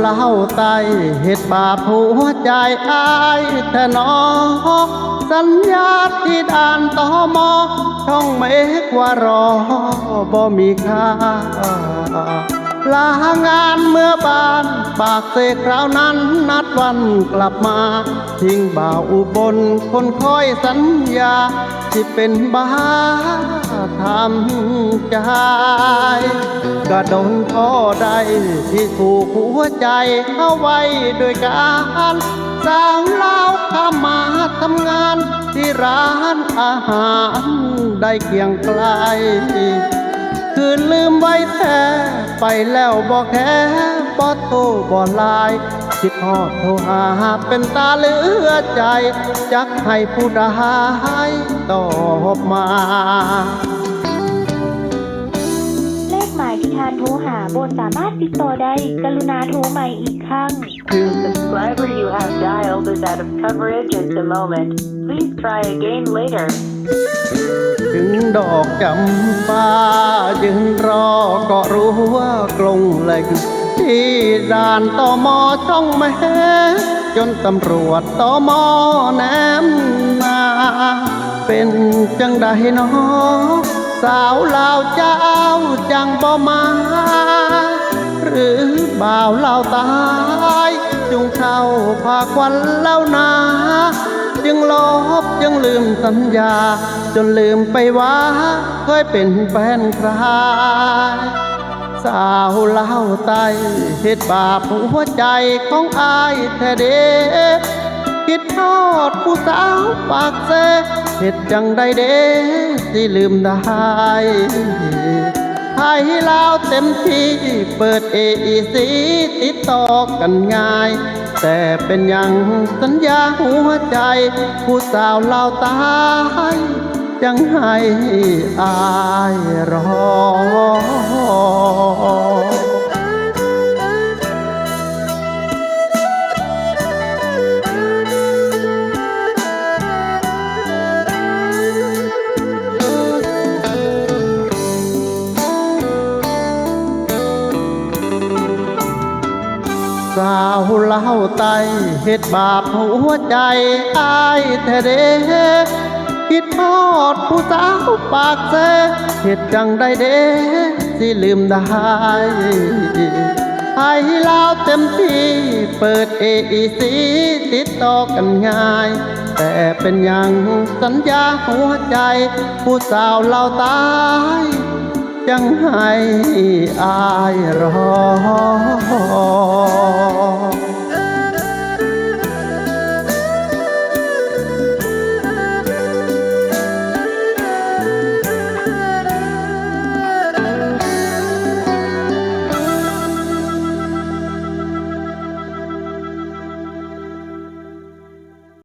เล่าไตเหตุบาปหัวใจอายแท้นอสัญญาที่ด่านตมช่องเมฆว่ารอบ่มีค่าลางานเมื่อบานปากเสกคราวนั้นนัดวันกลับมาทิ้งบ่าวอุบลคนคอยสัญญาที่เป็นบ้าทำใจกระโดนพ่อใดที่ถูกหัวใจเอาไว้โดยการสร้างเล่าข้ามาทำงานที่ร้านอาหารได้เคียงไกลคืนลืมไว้แท้ไปแล้วบ่แค่บ่โทรบ่ไลน์คิดฮอดโทรหาเป็นตาเหลือใจจักให้ผู้ใดตอบมาเลขหมายที่ท่านโทรหาบนสามารถติดต่อได้กรุณาโทรใหม่อีกครั้ง The subscriber you have dialed is out of coverage at the moment. Please try again later. ถึงดอกจำปายืนรอก็รู้ว่ากลงเหล็กที่ด่านตมช่องแม่จนตำรวจตมแนมนาเป็นจังใดเนาะสาวลาวเจ้าจังบ่มาหรือบ่าวลาวตายจุงเข้าพาควันเล่านาจึงลบจึงลืมสัญญาจนลืมไปว่าเคยเป็นแฟนใครสาวเล่าไตเหตุบาปหัวใจของอายแท้เด้คิดทอดผู้สาวปากเสเหตุจังใดเด้ที่ลืมได้ให้ลาวเต็มที่เปิดAECติดต่อกันง่ายแต่เป็นอย่างสัญญาหัวใจผู้สาวลาวตายจังให้อายรอสาวเล่าไตเหตุบาปหัวใจอายแท้เด้คิดทอดผู้สาวปากเสเหตุจังใดเด้ที่ลืมได้ให้ลาวเต็มที่เปิดAECติดต่อกันง่ายแต่เป็นอย่างสัญญาหัวใจผู้สาวเล่าตายจังให้อายรอ